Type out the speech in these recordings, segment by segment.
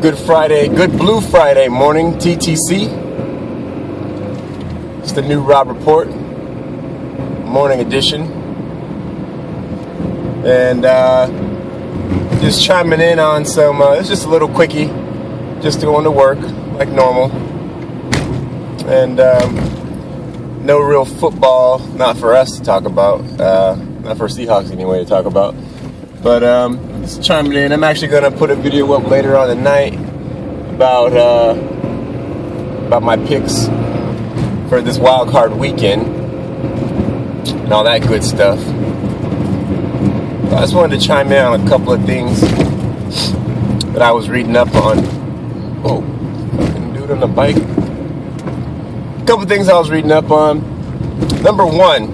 Good Friday, good Blue Friday morning, TTC. It's the new Rob Report, morning edition. And just chiming in on some, it's just a little quickie, just going to work like normal. And no real football, not for us to talk about, not for Seahawks anyway to talk about. But just chiming in. I'm actually going to put a video up later on tonight about my picks for this Wildcard weekend and all that good stuff. I just wanted to chime in on a couple of things that I was reading up on. Oh, fucking dude on the bike. A couple of things I was reading up on. Number one,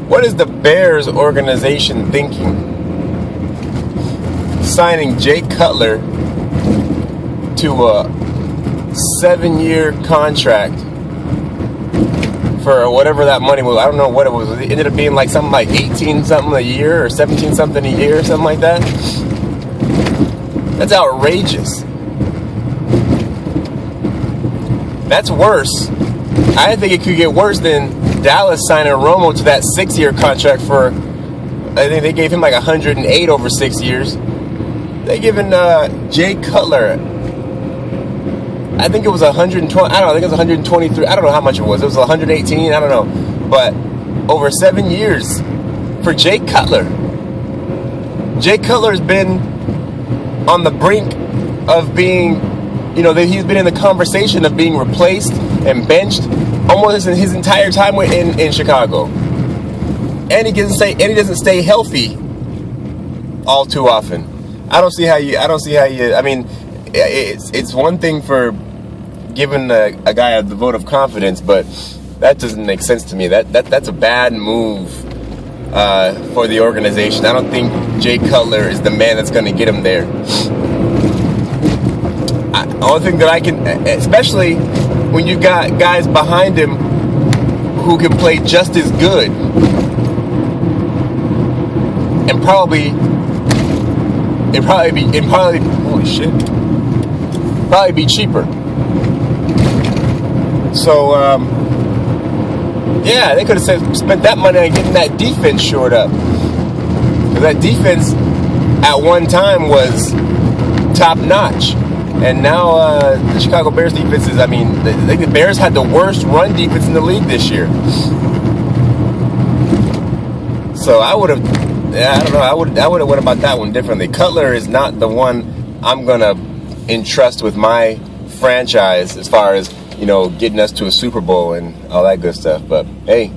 what is the Bears organization thinking? Signing Jay Cutler to a 7-year contract for whatever that money was. I don't know what it was. It ended up being like something like 18 something a year or 17 something a year or something like that. That's outrageous. That's worse. I think it could get worse than Dallas signing Romo to that 6-year contract for, I think they gave him like 108 over 6 years. They given Jay Cutler, I think it was 120, I don't know, I think it was 123, I don't know how much it was. It was 118, I don't know. But over 7 years for Jay Cutler. Jay Cutler's been on the brink of being, you know, he's been in the conversation of being replaced and benched almost his entire time in Chicago, and he doesn't stay healthy all too often. I don't see how you. I mean, it's one thing for giving a guy the vote of confidence, but that doesn't make sense to me. That's a bad move for the organization. I don't think Jay Cutler is the man that's going to get him there. The only thing that I can, especially when you got guys behind him who can play just as good and probably be cheaper. So yeah, they could have spent that money on getting that defense shored up, because that defense at one time was top notch. And now the Chicago Bears defense is, I mean, the Bears had the worst run defense in the league this year. So I would have, I don't know, I would have went about that one differently. Cutler is not the one I'm going to entrust with my franchise as far as, you know, getting us to a Super Bowl and all that good stuff. But hey,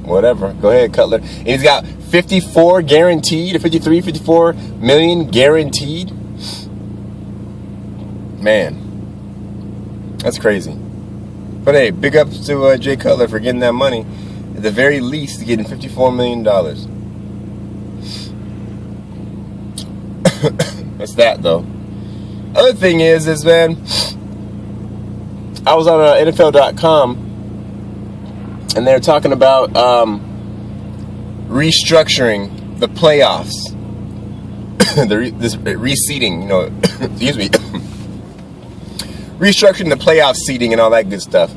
whatever. Go ahead, Cutler. And he's got 54 guaranteed, 54 million guaranteed. Man, that's crazy. But hey, big ups to Jay Cutler for getting that money. At the very least, getting $54 million. That's that, though. Other thing is man, I was on NFL.com, and they're talking about restructuring the playoffs. This reseeding, you know, excuse me. Restructuring the playoff seating and all that good stuff.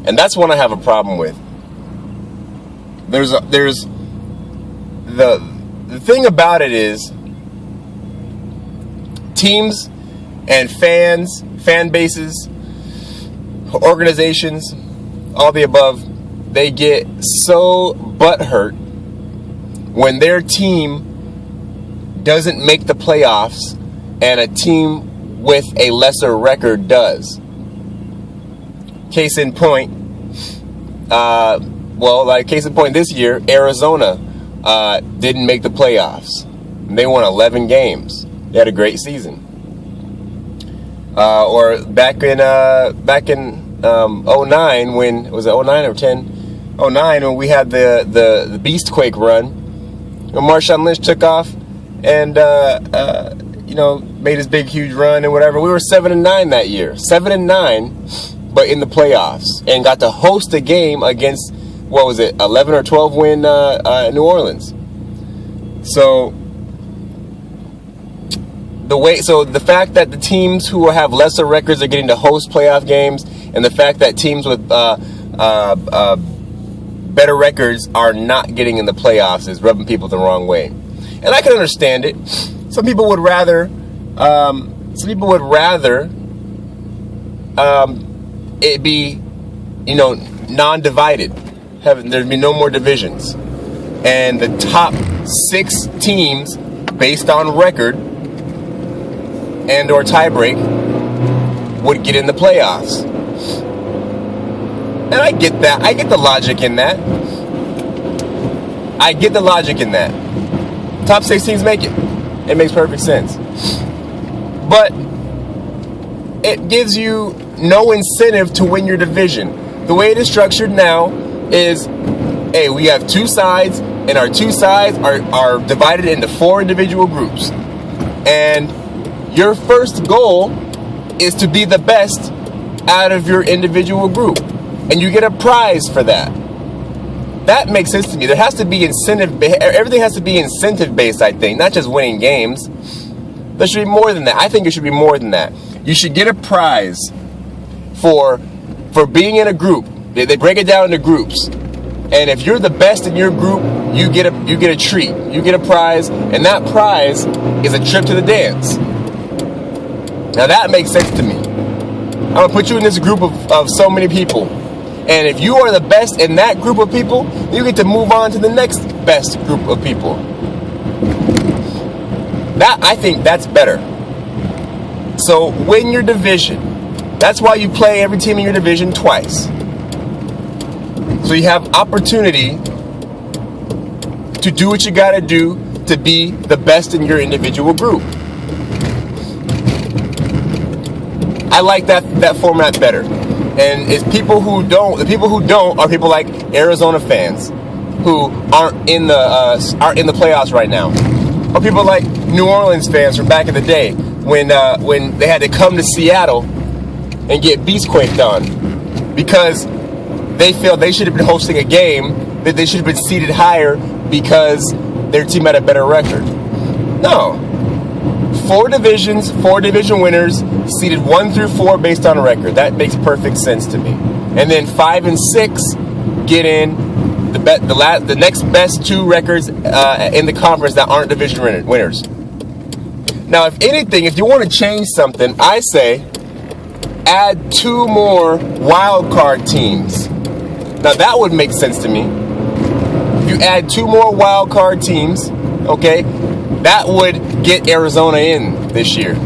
And that's one I have a problem with. There's the thing about it is teams and fans, fan bases, organizations, all the above, they get so butthurt when their team doesn't make the playoffs and a team with a lesser record does. Case in point, case in point this year, Arizona didn't make the playoffs. They won 11 games. They had a great season. Or back in 09, when was it 09 or 10? 09, when we had the Beastquake run, when Marshawn Lynch took off and made his big huge run and whatever. We were 7-9 that year, 7-9, but in the playoffs, and got to host a game against, what was it, 11 or 12 win New Orleans. So the fact that the teams who have lesser records are getting to host playoff games, and the fact that teams with better records are not getting in the playoffs is rubbing people the wrong way. And I can understand it. Some people would rather it be, non-divided. There'd be no more divisions, and the top 6 teams, based on record and or tiebreak, would get in the playoffs. And I get that. I get the logic in that. Top 6 teams make it. It makes perfect sense. But it gives you no incentive to win your division. The way it is structured now is, hey, we have 2 sides, and our 2 sides are divided into 4 individual groups. And your first goal is to be the best out of your individual group. And you get a prize for that. That makes sense to me. There has to be incentive. Everything has to be incentive-based, I think, not just winning games. There should be more than that. I think it should be more than that. You should get a prize for being in a group. They break it down into groups. And if you're the best in your group, you get a treat. You get a prize, and that prize is a trip to the dance. Now that makes sense to me. I'm going to put you in this group of so many people. And if you are the best in that group of people, you get to move on to the next best group of people. I think that's better. So win your division. That's why you play every team in your division twice. So you have opportunity to do what you got to do to be the best in your individual group. I like that format better. And it's people who don't. The people who don't are people like Arizona fans who aren't in the playoffs right now, or people like New Orleans fans from back in the day when they had to come to Seattle and get beastquaked on because they feel they should have been hosting a game, that they should have been seated higher because their team had a better record. No. 4 divisions, 4 division winners, seeded 1 through 4 based on record. That makes perfect sense to me. And then 5 and 6 get in the next best 2 records in the conference that aren't division winners. Now, if anything, if you want to change something, I say add 2 more wildcard teams. Now, that would make sense to me. If you add 2 more wildcard teams, okay, that would get Arizona in this year,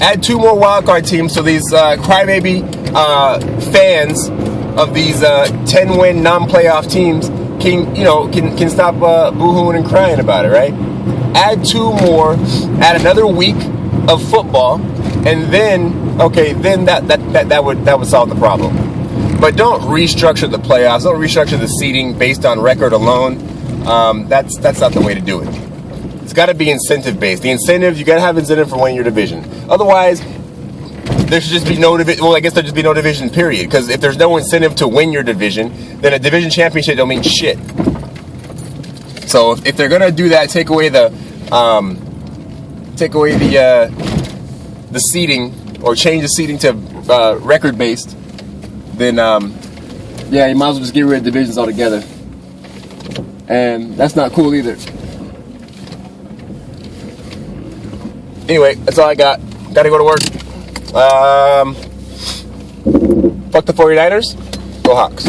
Add 2 more wildcard teams so these crybaby fans of these 10-win non-playoff teams can stop boo-hooing and crying about it, right? Add 2 more, add another week of football, and then that would solve the problem. But don't restructure the playoffs. Don't restructure the seeding based on record alone. That's not the way to do it. It's got to be incentive based. The incentive, you got to have incentive for winning your division. Otherwise, there should just be no division. Well, I guess there just be no division, period. Because if there's no incentive to win your division, then a division championship don't mean shit. So if they're gonna do that, take away the seeding, or change the seeding to record based, then yeah, you might as well just get rid of divisions altogether. And that's not cool either. Anyway, that's all I got. Gotta go to work. Fuck the 49ers. Go Hawks.